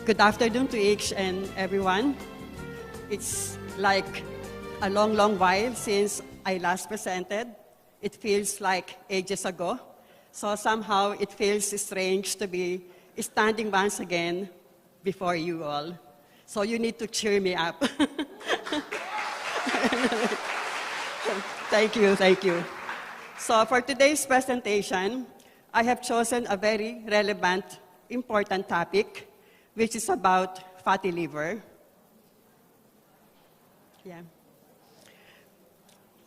Good afternoon to each and everyone. It's like a long, long while since I last presented. It feels like ages ago. So somehow it feels strange to be standing once again before you all. So you need to cheer me up. Thank you, thank you. So for today's presentation, I have chosen a very relevant, important topic, which is about fatty liver. Yeah.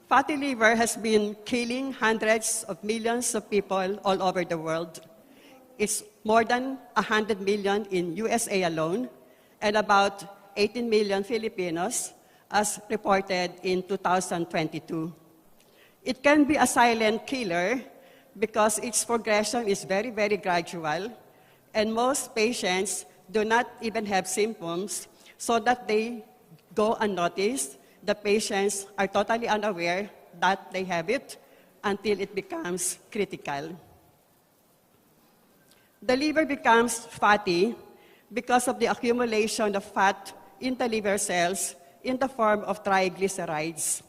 Fatty liver has been killing hundreds of millions of people all over the world. It's more than 100 million in USA alone, and about 18 million Filipinos, as reported in 2022. It can be a silent killer because its progression is very, very gradual, and most patients do not even have symptoms, so that they go unnoticed. The patients are totally unaware that they have it until it becomes critical. The liver becomes fatty because of the accumulation of fat in the liver cells in the form of triglycerides.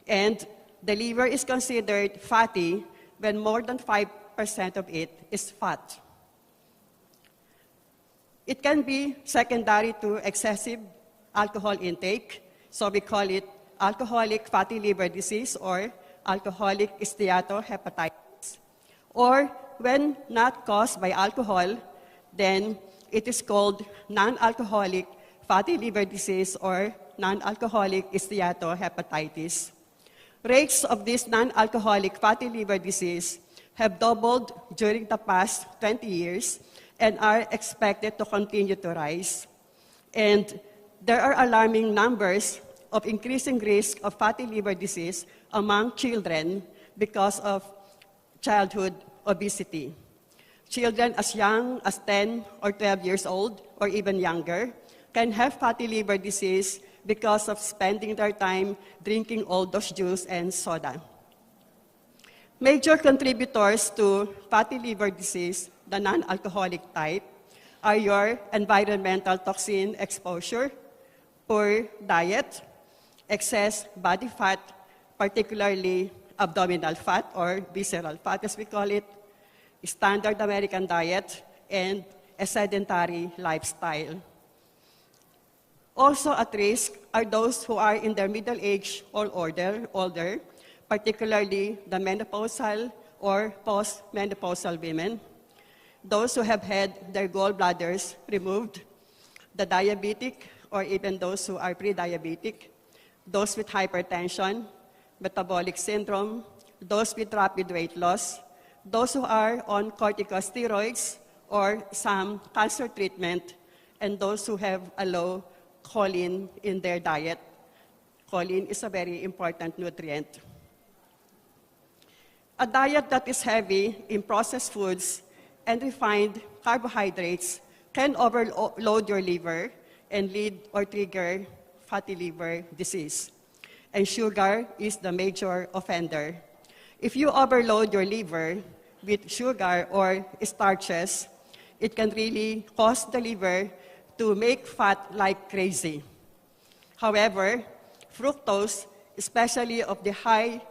And the liver is considered fatty when more than 5% of it is fat. It can be secondary to excessive alcohol intake, so we call it alcoholic fatty liver disease or alcoholic steatohepatitis. Or when not caused by alcohol, then it is called non-alcoholic fatty liver disease or non-alcoholic steatohepatitis. Rates of this non-alcoholic fatty liver disease have doubled during the past 20 years and are expected to continue to rise. And there are alarming numbers of increasing risk of fatty liver disease among children because of childhood obesity. Children as young as 10 or 12 years old or even younger can have fatty liver disease because of spending their time drinking all those juice and soda. Major contributors to fatty liver disease, the non-alcoholic type, are your environmental toxin exposure, poor diet, excess body fat, particularly abdominal fat or visceral fat as we call it, standard American diet, and a sedentary lifestyle. Also at risk are those who are in their middle age or older, particularly the menopausal or post-menopausal women, those who have had their gallbladders removed, the diabetic or even those who are pre-diabetic, those with hypertension, metabolic syndrome, those with rapid weight loss, those who are on corticosteroids or some cancer treatment, and those who have a low choline in their diet. Choline is a very important nutrient. A diet that is heavy in processed foods and refined carbohydrates can overload your liver and lead or trigger fatty liver disease. And sugar is the major offender. If you overload your liver with sugar or starches, it can really cause the liver to make fat like crazy. However, fructose, especially of the high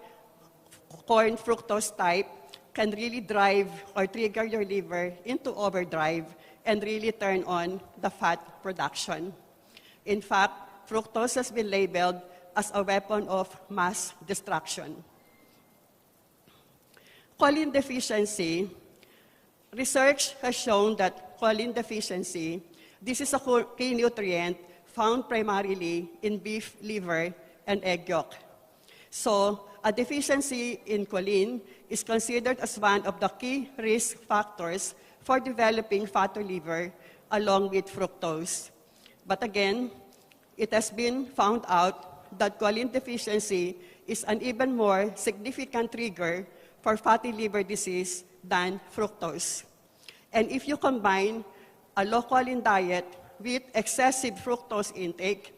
corn fructose type, can really drive or trigger your liver into overdrive and really turn on the fat production. In fact, fructose has been labeled as a weapon of mass destruction. Choline deficiency. Research has shown that choline deficiency, this is a key nutrient found primarily in beef liver and egg yolk. So, a deficiency in choline is considered as one of the key risk factors for developing fatty liver along with fructose. But again, it has been found out that choline deficiency is an even more significant trigger for fatty liver disease than fructose. And if you combine a low choline diet with excessive fructose intake,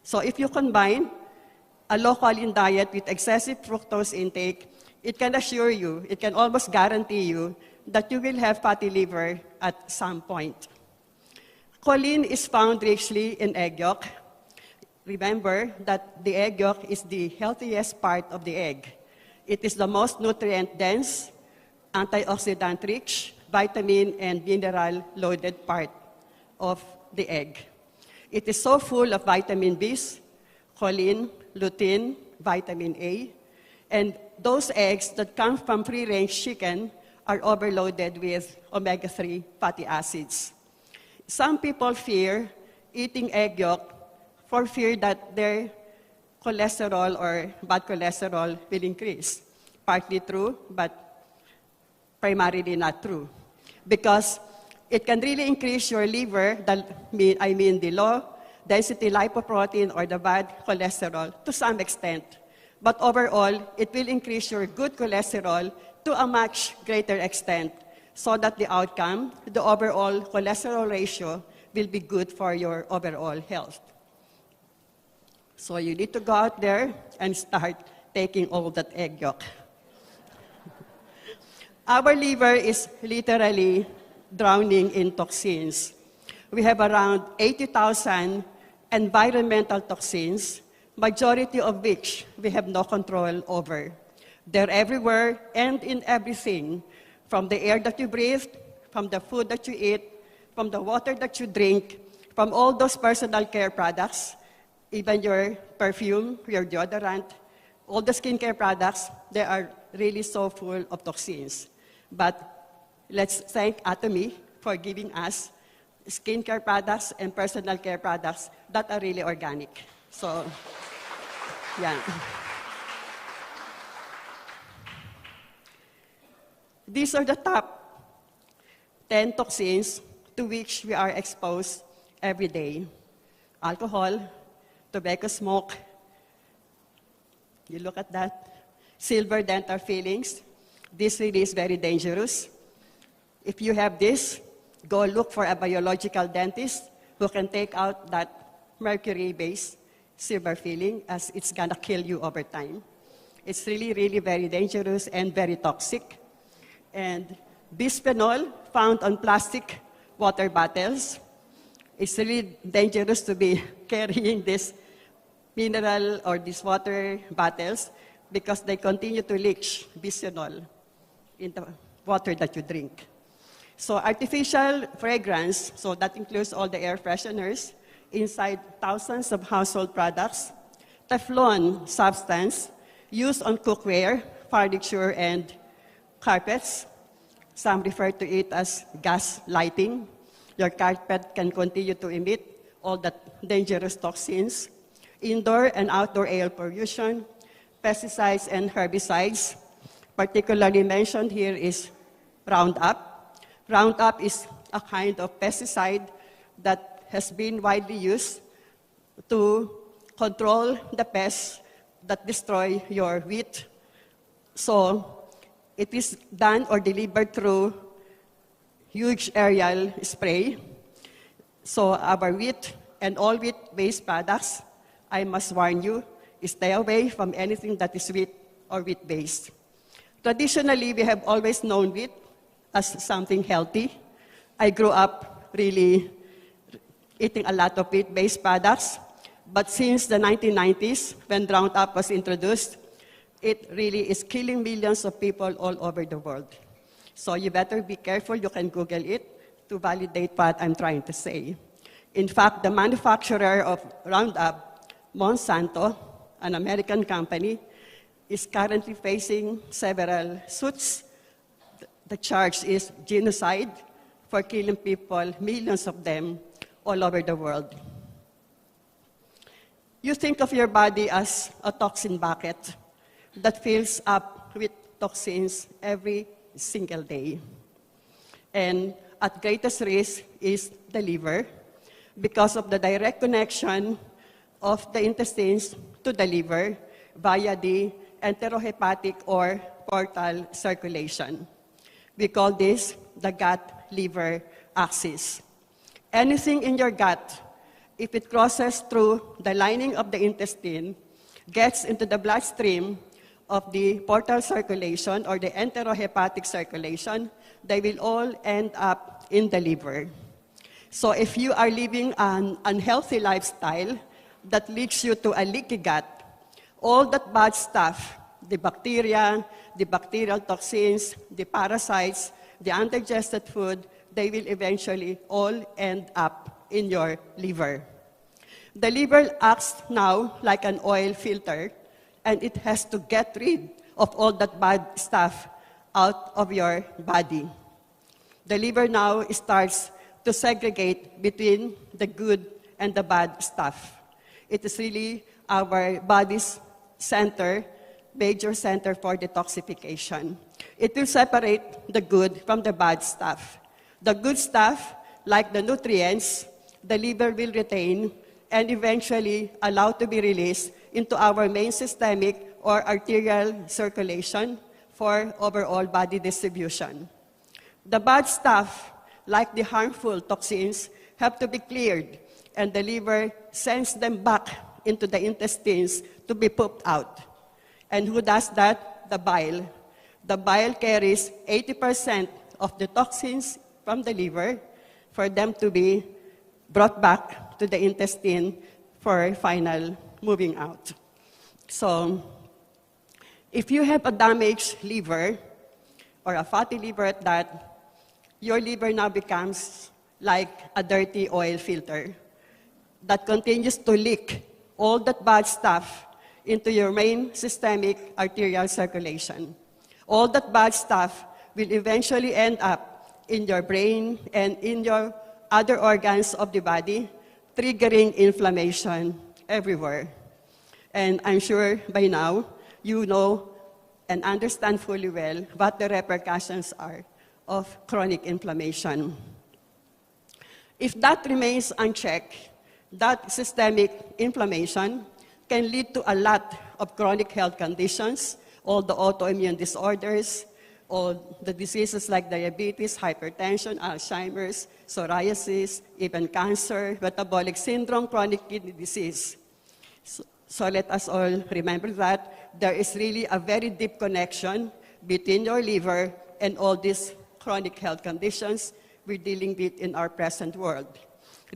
So if you combine a low choline diet with excessive fructose intake, it can assure you, it can almost guarantee you that you will have fatty liver at some point. Choline is found richly in egg yolk. Remember that the egg yolk is the healthiest part of the egg. It is the most nutrient-dense, antioxidant-rich, vitamin and mineral-loaded part of the egg. It is so full of vitamin Bs, choline, lutein, vitamin A, and those eggs that come from free-range chicken are overloaded with omega-3 fatty acids. Some people fear eating egg yolk for fear that their cholesterol or bad cholesterol will increase. Partly true, but primarily not true. Because it can really increase your liver, the low-density lipoprotein or the bad cholesterol to some extent. But overall, it will increase your good cholesterol to a much greater extent so that the outcome, the overall cholesterol ratio, will be good for your overall health. So you need to go out there and start taking all that egg yolk. Our liver is literally drowning in toxins. We have around 80,000 environmental toxins, majority of which we have no control over. They're everywhere and in everything, from the air that you breathe, from the food that you eat, from the water that you drink, from all those personal care products, even your perfume, your deodorant, all the skincare products, they are really so full of toxins. But let's thank ATOMY for giving us skincare products and personal care products that are really organic. So, yeah. These are the top 10 toxins to which we are exposed every day. Alcohol, tobacco smoke, you look at that, silver dental fillings. This really is very dangerous. If you have this, go look for a biological dentist who can take out that mercury-based silver filling, as it's gonna kill you over time. It's really, really very dangerous and very toxic. And bisphenol found on plastic water bottles. It's really dangerous to be carrying this mineral or these water bottles because they continue to leach bisphenol in the water that you drink. So artificial fragrance, so that includes all the air fresheners, inside thousands of household products. Teflon substance used on cookware, furniture, and carpets. Some refer to it as gas lighting. Your carpet can continue to emit all the dangerous toxins. Indoor and outdoor air pollution, pesticides and herbicides. Particularly mentioned here is Roundup. Roundup is a kind of pesticide that has been widely used to control the pests that destroy your wheat. So it is done or delivered through huge aerial spray. So our wheat and all wheat-based products, I must warn you, stay away from anything that is wheat or wheat-based. Traditionally, we have always known wheat as something healthy. I grew up really eating a lot of wheat-based products, but since the 1990s, when Roundup was introduced, it really is killing millions of people all over the world. So you better be careful. You can Google it to validate what I'm trying to say. In fact, the manufacturer of Roundup, Monsanto, an American company, is currently facing several suits. The charge is genocide for killing people, millions of them, all over the world. You think of your body as a toxin bucket that fills up with toxins every single day. And at greatest risk is the liver because of the direct connection of the intestines to the liver via the enterohepatic or portal circulation. We call this the gut-liver axis. Anything in your gut, if it crosses through the lining of the intestine, gets into the bloodstream, of the portal circulation or the enterohepatic circulation, they will all end up in the liver. So if you are living an unhealthy lifestyle that leads you to a leaky gut, all that bad stuff, the bacteria, the bacterial toxins, the parasites, the undigested food, they will eventually all end up in your liver. The liver acts now like an oil filter, and it has to get rid of all that bad stuff out of your body. The liver now starts to segregate between the good and the bad stuff. It is really our body's center, major center for detoxification. It will separate the good from the bad stuff. The good stuff, like the nutrients, the liver will retain and eventually allow to be released into our main systemic or arterial circulation for overall body distribution. The bad stuff, like the harmful toxins, have to be cleared, and the liver sends them back into the intestines to be pooped out. And who does that? The bile. The bile carries 80% of the toxins from the liver for them to be brought back to the intestine for final moving out. So, if you have a damaged liver, or a fatty liver at that, your liver now becomes like a dirty oil filter that continues to leak all that bad stuff into your main systemic arterial circulation. All that bad stuff will eventually end up in your brain and in your other organs of the body, triggering inflammation everywhere. And I'm sure by now you know and understand fully well what the repercussions are of chronic inflammation. If that remains unchecked, that systemic inflammation can lead to a lot of chronic health conditions, all the autoimmune disorders, all the diseases like diabetes, hypertension, Alzheimer's, psoriasis, even cancer, metabolic syndrome, chronic kidney disease. So let us all remember that there is really a very deep connection between your liver and all these chronic health conditions we're dealing with in our present world.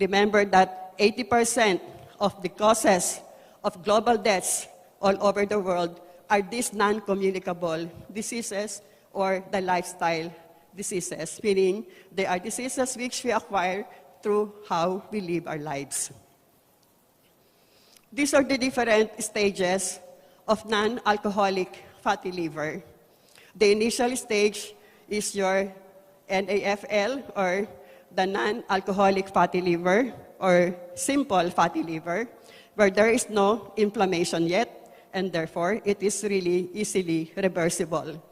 Remember that 80% of the causes of global deaths all over the world are these non-communicable diseases or the lifestyle diseases, meaning they are diseases which we acquire through how we live our lives. These are the different stages of non-alcoholic fatty liver. The initial stage is your NAFL, or the non-alcoholic fatty liver, or simple fatty liver, where there is no inflammation yet, and therefore it is really easily reversible.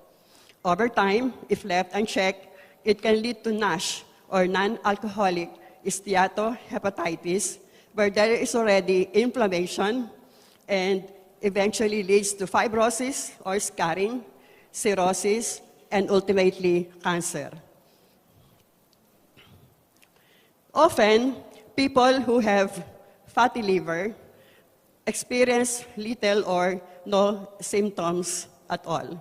Over time, if left unchecked, it can lead to NASH, or non-alcoholic steatohepatitis, where there is already inflammation and eventually leads to fibrosis or scarring, cirrhosis, and ultimately cancer. Often, people who have fatty liver experience little or no symptoms at all.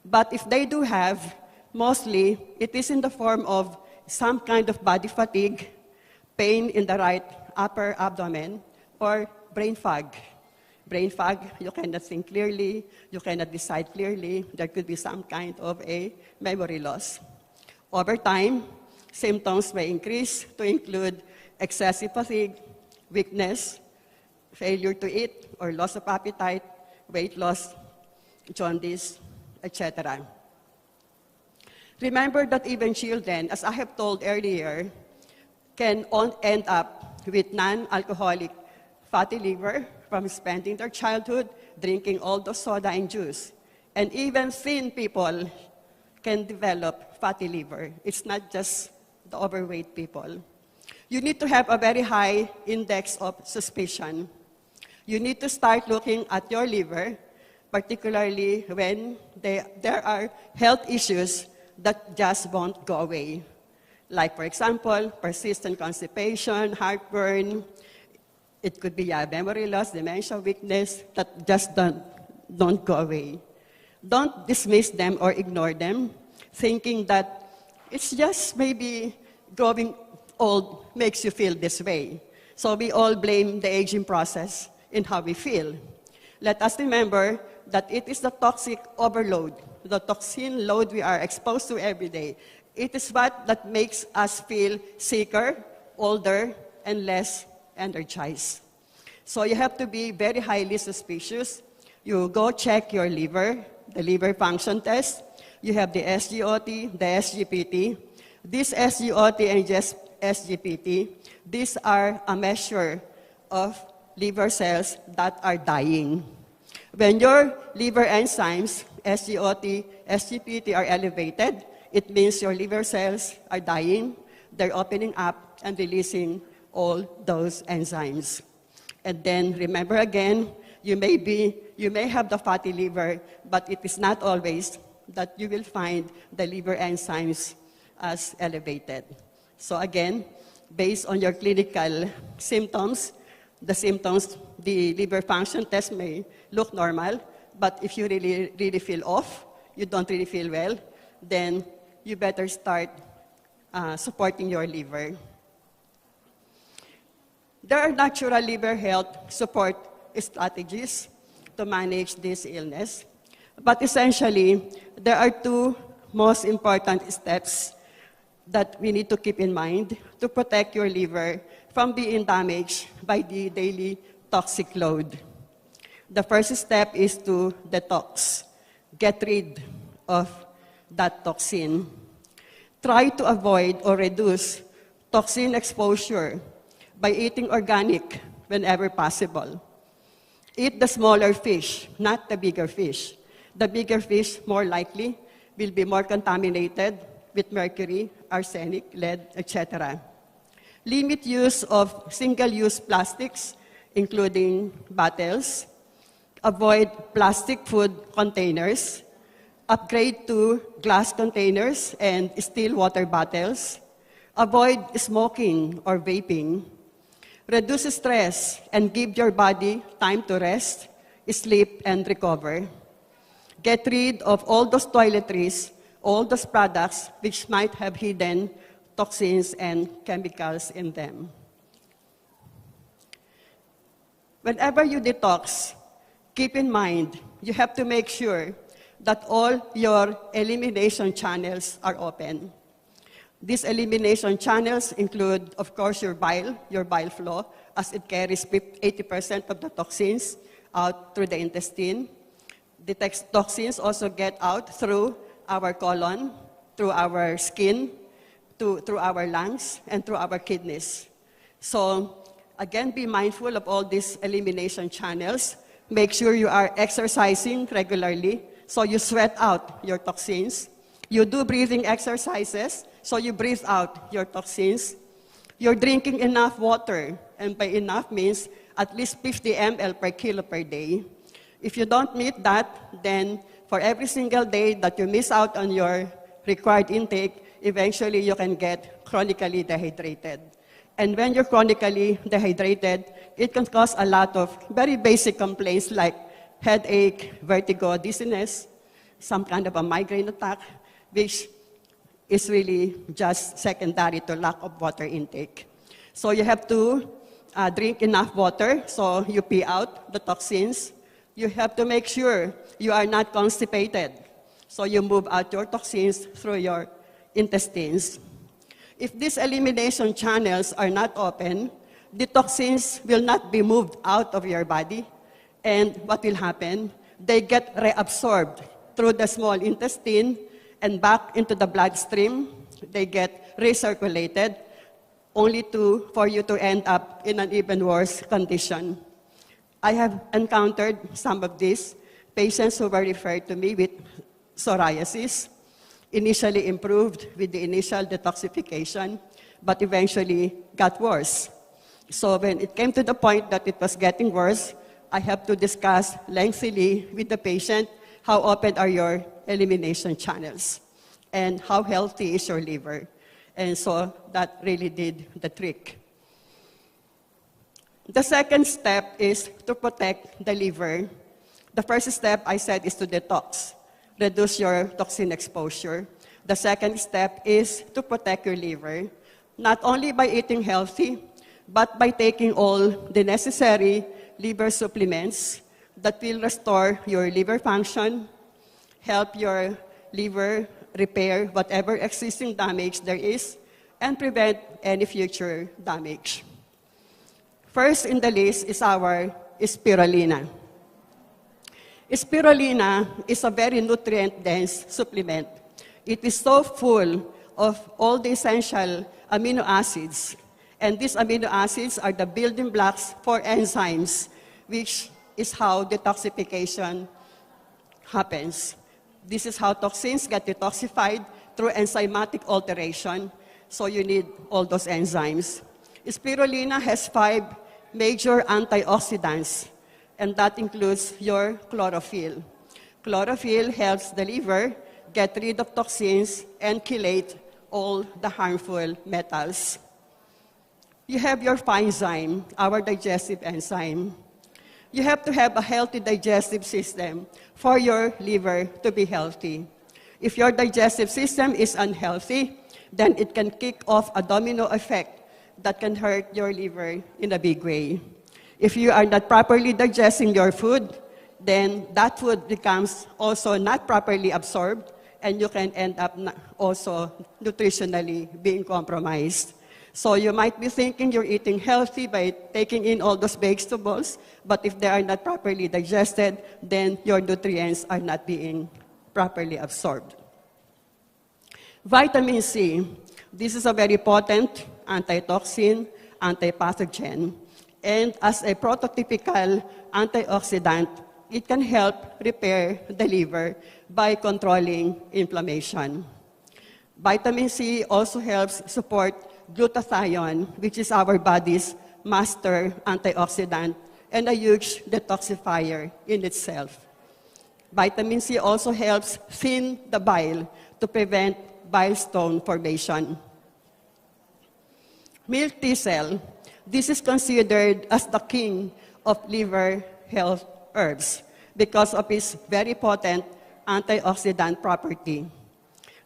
But if they do have, mostly it is in the form of some kind of body fatigue, pain in the right upper abdomen, or brain fog. Brain fog, you cannot think clearly, you cannot decide clearly, there could be some kind of a memory loss. Over time, symptoms may increase to include excessive fatigue, weakness, failure to eat or loss of appetite, weight loss, jaundice, etc. Remember that even children, as I have told earlier, can end up with non-alcoholic fatty liver from spending their childhood drinking all the soda and juice. And even thin people can develop fatty liver. It's not just the overweight people. You need to have a very high index of suspicion. You need to start looking at your liver, particularly when there are health issues that just won't go away. Like, for example, persistent constipation, heartburn. It could be memory loss, dementia, weakness that just don't go away. Don't dismiss them or ignore them, thinking that it's just maybe growing old makes you feel this way. So we all blame the aging process in how we feel. Let us remember that it is the toxic overload, the toxin load we are exposed to every day. It is what that makes us feel sicker, older, and less energized. So you have to be very highly suspicious. You go check your liver, the liver function test. You have the SGOT, the SGPT. This SGOT and just SGPT, these are a measure of liver cells that are dying. When your liver enzymes, SGOT, SGPT, are elevated, it means your liver cells are dying. They're opening up and releasing all those enzymes. And then remember again, you may have the fatty liver, but it is not always that you will find the liver enzymes as elevated. So again, based on your clinical symptoms, the liver function test may look normal, but if you really feel off, you don't really feel well, then you better start supporting your liver. There are natural liver health support strategies to manage this illness, but essentially, there are two most important steps that we need to keep in mind to protect your liver from being damaged by the daily toxic load. The first step is to detox. Get rid of that toxin. Try to avoid or reduce toxin exposure by eating organic whenever possible. Eat the smaller fish, not the bigger fish. The bigger fish, more likely, will be more contaminated with mercury, arsenic, lead, etc. Limit use of single-use plastics, including bottles. Avoid plastic food containers. Upgrade to glass containers and steel water bottles. Avoid smoking or vaping. Reduce stress and give your body time to rest, sleep, and recover. Get rid of all those toiletries, all those products which might have hidden toxins and chemicals in them. Whenever you detox, keep in mind, you have to make sure that all your elimination channels are open. These elimination channels include, of course, your bile flow, as it carries 80% of the toxins out through the intestine. The toxins also get out through our colon, through our skin, through our lungs, and through our kidneys. So, again, be mindful of all these elimination channels. Make sure you are exercising regularly, so you sweat out your toxins. You do breathing exercises, so you breathe out your toxins. You're drinking enough water, and by enough means at least 50 ml per kilo per day. If you don't meet that, then for every single day that you miss out on your required intake, eventually you can get chronically dehydrated. And when you're chronically dehydrated, it can cause a lot of very basic complaints like headache, vertigo, dizziness, some kind of a migraine attack, which is really just secondary to lack of water intake. So you have to drink enough water so you pee out the toxins. You have to make sure you are not constipated, so you move out your toxins through your intestines. If these elimination channels are not open, the toxins will not be moved out of your body. And what will happen? They get reabsorbed through the small intestine and back into the bloodstream. They get recirculated, only for you to end up in an even worse condition. I have encountered some of these patients who were referred to me with psoriasis, initially improved with the initial detoxification, but eventually got worse. So when it came to the point that it was getting worse, I have to discuss lengthily with the patient how open are your elimination channels and how healthy is your liver. And so that really did the trick. The second step is to protect the liver. The first step, I said, is to detox. reduce your toxin exposure. The second step is to protect your liver, not only by eating healthy, but by taking all the necessary liver supplements that will restore your liver function, help your liver repair whatever existing damage there is, and prevent any future damage. First in the list is our spirulina. Spirulina is a very nutrient-dense supplement. It is so full of all the essential amino acids, and these amino acids are the building blocks for enzymes, which is how detoxification happens. This is how toxins get detoxified through enzymatic alteration, so you need all those enzymes. Spirulina has 5 major antioxidants, and that includes your chlorophyll. Chlorophyll helps the liver get rid of toxins and chelate all the harmful metals. You have your enzyme, our digestive enzyme. You have to have a healthy digestive system for your liver to be healthy. If your digestive system is unhealthy, then it can kick off a domino effect that can hurt your liver in a big way. If you are not properly digesting your food, then that food becomes also not properly absorbed, and you can end up also nutritionally being compromised. So you might be thinking you're eating healthy by taking in all those vegetables, but if they are not properly digested, then your nutrients are not being properly absorbed. Vitamin C. This is a very potent antitoxin, antipathogen, and as a prototypical antioxidant, it can help repair the liver by controlling inflammation. Vitamin C also helps support glutathione, which is our body's master antioxidant and a huge detoxifier in itself. Vitamin C also helps thin the bile to prevent bile stone formation. Milk thistle. This is considered as the king of liver health herbs because of its very potent antioxidant property.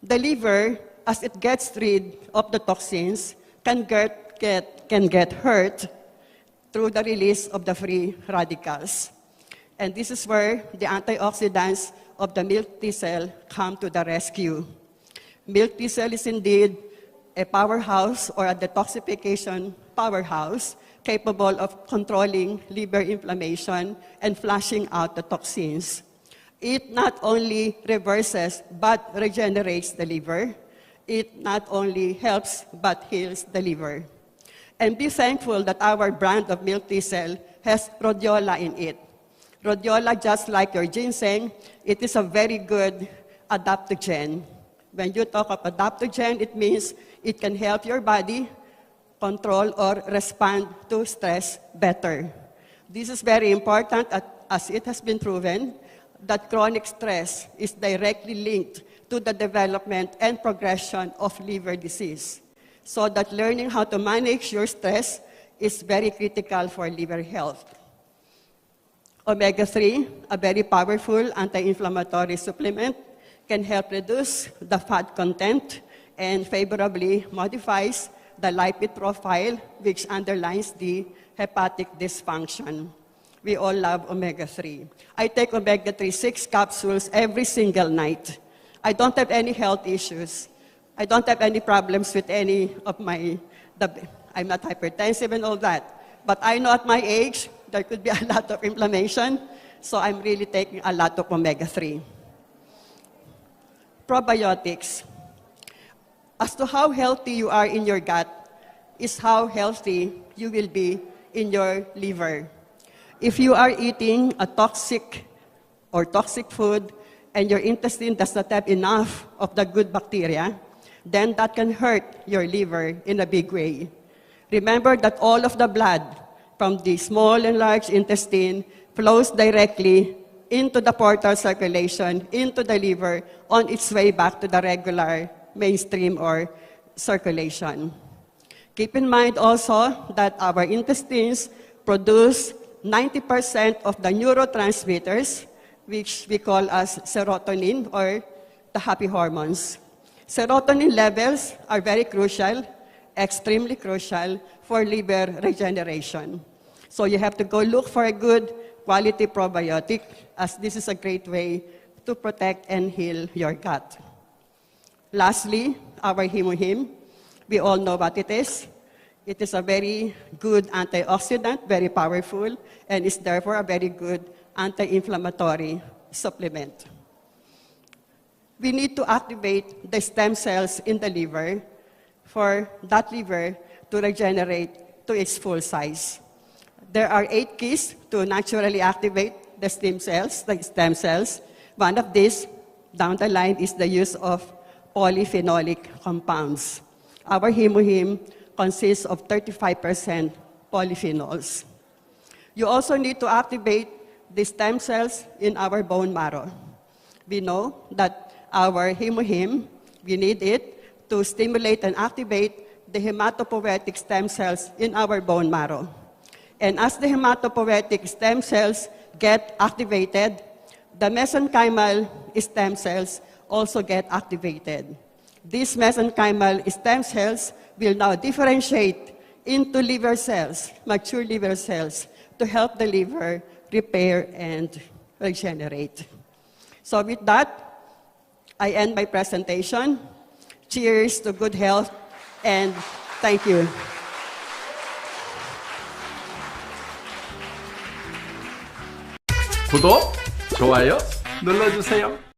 The liver, as it gets rid of the toxins, can get hurt through the release of the free radicals. And this is where the antioxidants of the milk thistle come to the rescue. Milk thistle is indeed a powerhouse or a detoxification powerhouse capable of controlling liver inflammation and flushing out the toxins. It not only reverses but regenerates the liver. It not only helps but heals the liver. And be thankful that our brand of milk thistle has rhodiola in it. Rhodiola, just like your ginseng, it is a very good adaptogen. When you talk of adaptogen, it means it can help your body control or respond to stress better. This is very important as it has been proven that chronic stress is directly linked to the development and progression of liver disease. So that learning how to manage your stress is very critical for liver health. Omega-3, a very powerful anti-inflammatory supplement, can help reduce the fat content and favorably modifies the lipid profile, which underlines the hepatic dysfunction. We all love omega-3. I take omega-3 6 capsules every single night. I don't have any health issues. I don't have any problems with any of I'm not hypertensive and all that. But I know at my age, there could be a lot of inflammation, so I'm really taking a lot of omega-3. Probiotics. As to how healthy you are in your gut is how healthy you will be in your liver. If you are eating a toxic food and your intestine does not have enough of the good bacteria, then that can hurt your liver in a big way. Remember that all of the blood from the small and large intestine flows directly into the portal circulation, into the liver, on its way back to the regular mainstream or circulation. Keep in mind also that our intestines produce 90% of the neurotransmitters which we call as serotonin or the happy hormones. Serotonin levels are very crucial, extremely crucial for liver regeneration. So you have to go look for a good quality probiotic, as this is a great way to protect and heal your gut. Lastly, our Hemohim. We all know what it is. It is a very good antioxidant, very powerful, and is therefore a very good anti-inflammatory supplement. We need to activate the stem cells in the liver for that liver to regenerate to its full size. There are 8 keys to naturally activate the stem cells. One of these, down the line, is the use of polyphenolic compounds. Our Hemohim consists of 35% polyphenols. You also need to activate the stem cells in our bone marrow. We know that our Hemohim, we need it to stimulate and activate the hematopoietic stem cells in our bone marrow. And as the hematopoietic stem cells get activated, the mesenchymal stem cells also get activated. These mesenchymal stem cells will now differentiate into liver cells, mature liver cells, to help the liver repair and regenerate. So with that, I end my presentation. Cheers to good health, and thank you. 구독, 좋아요 눌러주세요.